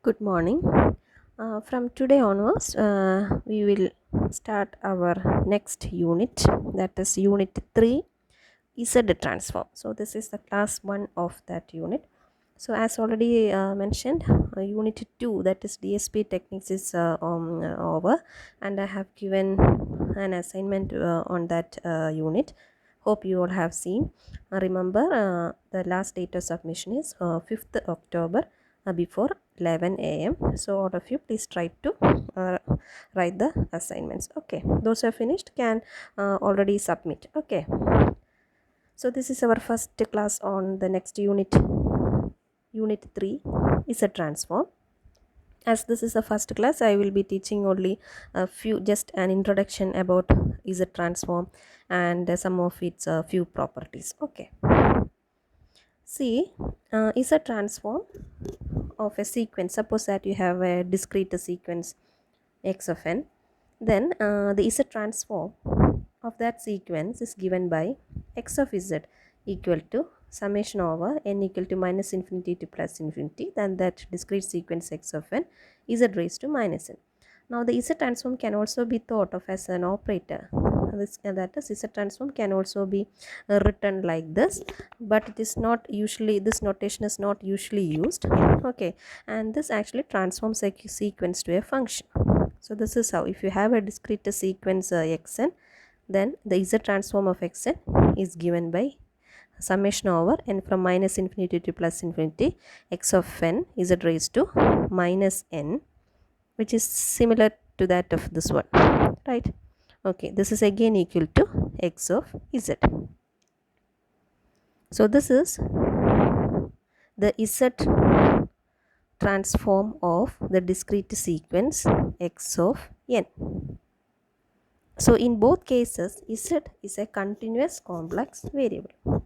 Good morning. From today onwards, we will start our next unit, that is Unit 3, Z transform. So, this is the class 1 of that unit. So, as already mentioned, Unit 2, that is DSP techniques, is over, and I have given an assignment on that unit. Hope you all have seen. Remember, the last date of submission is 5th October before 11 a.m. So all of you please try to write the assignments. Okay, those who have finished can already submit. Okay, so this is our first class on the next unit. Unit 3 is a transform. As this is the first class, I will be teaching only a few, just an introduction about is a transform and some of its few properties. Okay, see, is a transform of a sequence. Suppose that you have a discrete sequence x of n, then the Z transform of that sequence is given by x of z equal to summation over n equal to minus infinity to plus infinity, then that discrete sequence x of n z raised to minus n. Now the Z transform can also be thought of as an operator. That is, Z transform can also be written like this, but it is not usually, this notation is not usually used. Okay, and this actually transforms a sequence to a function. So this is how, if you have a discrete sequence xn, then the Z transform of xn is given by summation over n from minus infinity to plus infinity x of n z raised to minus n, which is similar to that of this one, right? Okay, this is again equal to x of z. So this is the Z transform of the discrete sequence x of n. So in both cases, Z is a continuous complex variable.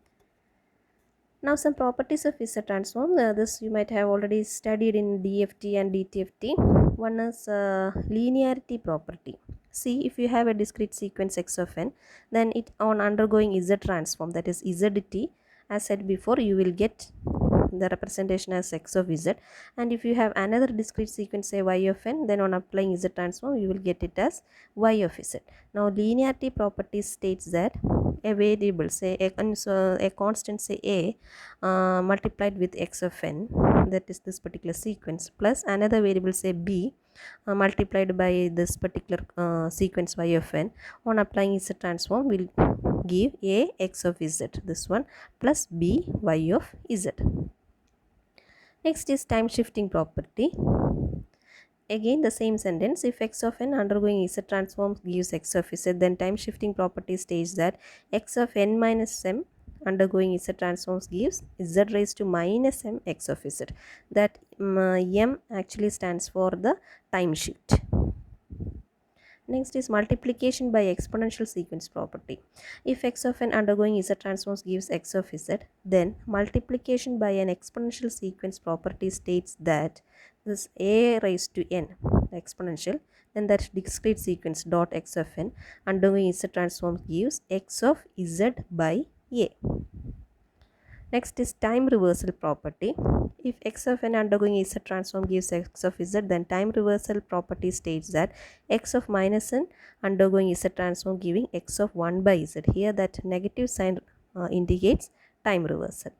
Now some properties of Z transform, this you might have already studied in DFT and DTFT. One is linearity property. See, if you have a discrete sequence x of n, then it on undergoing Z transform, that is ZT, as said before, you will get the representation as x of z, and if you have another discrete sequence say y of n, then on applying Z transform you will get it as y of z. Now linearity property states that a variable, say a constant say a multiplied with x of n, that is this particular sequence, plus another variable say b multiplied by this particular sequence y of n, on applying Z transform will give a x of z, this one, plus b y of z. Next is time shifting property. Again the same sentence, if x of n undergoing Z transform gives x of z, then time shifting property states that x of n minus m undergoing Z transforms gives z raised to minus m x of z. That m actually stands for the time shift. Next is multiplication by exponential sequence property. If x of n undergoing Z transforms gives x of z, then multiplication by an exponential sequence property states that this a raised to n, the exponential, then that discrete sequence dot x of n undergoing Z transforms gives x of z by a. Next is time reversal property. If x of n undergoing Z transform gives x of z, then time reversal property states that x of minus n undergoing Z transform giving x of 1 by z. Here that negative sign indicates time reversal.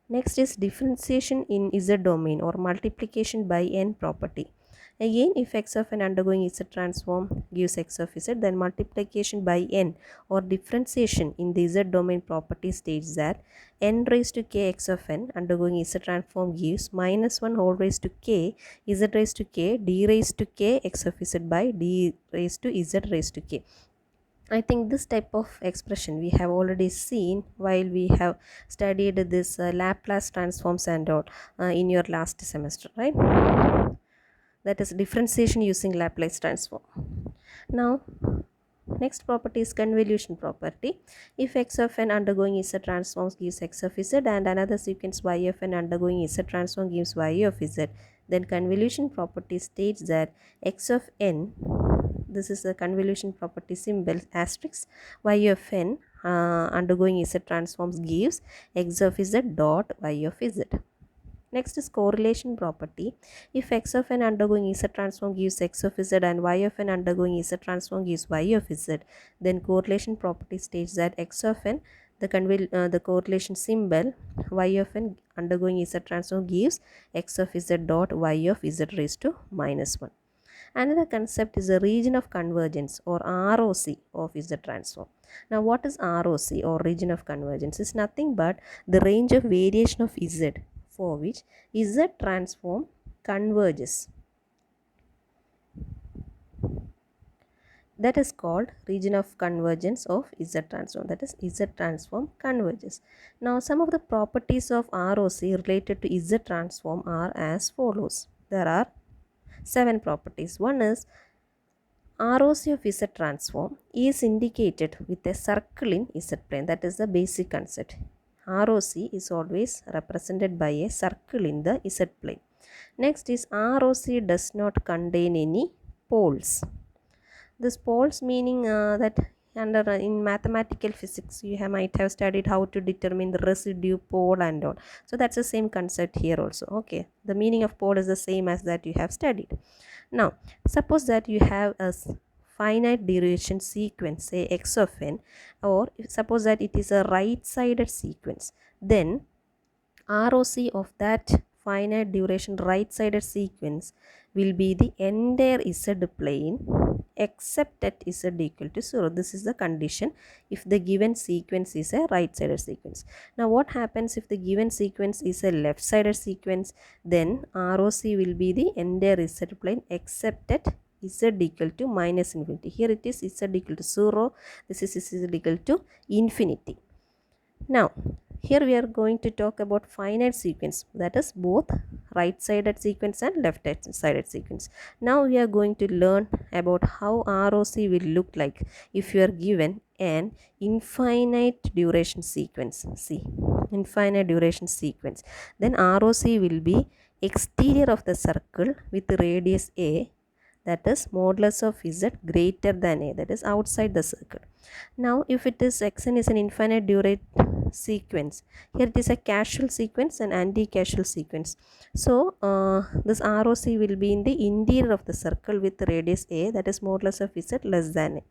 Next is differentiation in Z domain or multiplication by n property. Again, if x of n undergoing Z transform gives x of z, then multiplication by n or differentiation in the Z domain property states that n raised to k x of n undergoing Z transform gives minus 1 whole raised to k z raised to k d raised to k x of z by d raised to z raised to k. I think this type of expression we have already seen while we have studied this Laplace transforms and all in your last semester, right? That is differentiation using Laplace transform. Now next property is convolution property. If x of n undergoing Z transforms gives x of z, and another sequence y of n undergoing Z transform gives y of z, then convolution property states that x of n, this is the convolution property symbol asterisk, y of n undergoing Z transforms gives x of z dot y of z. Next is correlation property. If x of n undergoing Z transform gives x of Z and y of n undergoing Z transform gives y of Z, then correlation property states that x of n, the correlation symbol, y of n undergoing Z transform gives x of Z dot y of Z raised to minus 1. Another concept is the region of convergence or ROC of Z transform. Now what is ROC or region of convergence? It's nothing but the range of variation of Z for which Z transform converges. That is called region of convergence of Z transform. That is Z transform converges. Now some of the properties of ROC related to Z transform are as follows. There are 7 properties. One is ROC of Z transform is indicated with a circle in Z plane. That is the basic concept. ROC is always represented by a circle in the Z plane. Next is ROC does not contain any poles. This poles meaning that in mathematical physics you might have studied how to determine the residue pole and all. So that's the same concept here also. Okay, the meaning of pole is the same as that you have studied. Now suppose that you have a finite duration sequence, say x of n, or suppose that it is a right-sided sequence, then ROC of that finite duration right-sided sequence will be the entire Z plane except at Z equal to 0. This is the condition if the given sequence is a right-sided sequence. Now what happens if the given sequence is a left-sided sequence? Then ROC will be the entire Z plane except at Z equal to minus infinity. Here it is Z equal to 0. This is Z equal to infinity. Now here we are going to talk about finite sequence, that is both right-sided sequence and left-sided sequence. Now we are going to learn about how ROC will look like if you are given an infinite duration sequence. See, infinite duration sequence. Then ROC will be exterior of the circle with radius a, that is modulus of Z greater than a, that is outside the circle. Now if it is xn is an infinite duration sequence, here it is a casual sequence and anti-casual sequence. So this ROC will be in the interior of the circle with radius a, that is modulus of Z less than a.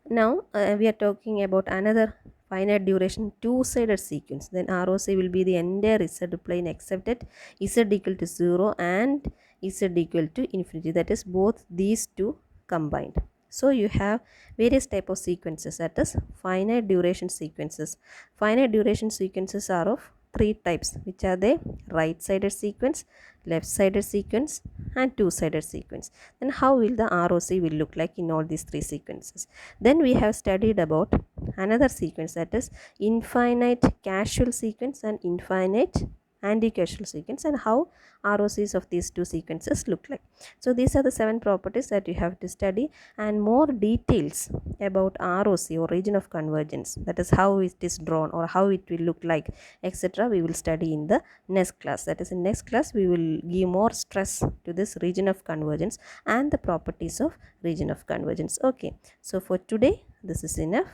Now we are talking about another finite duration two-sided sequence. Then ROC will be the entire Z plane except at Z equal to 0 and Z equal to infinity, that is both these two combined. So you have various type of sequences, that is finite duration sequences. Finite duration sequences are of 3 types, which are the right-sided sequence, left-sided sequence and two-sided sequence. Then how will the ROC will look like in all these 3 sequences? Then we have studied about another sequence, that is infinite casual sequence and infinite anti-casual sequence, and how ROCs of these 2 sequences look like. So these are the 7 properties that you have to study, and more details about ROC or region of convergence, that is how it is drawn or how it will look like, etc., we will study in the next class. That is in next class we will give more stress to this region of convergence and the properties of region of convergence. Okay, so for today this is enough.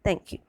Thank you.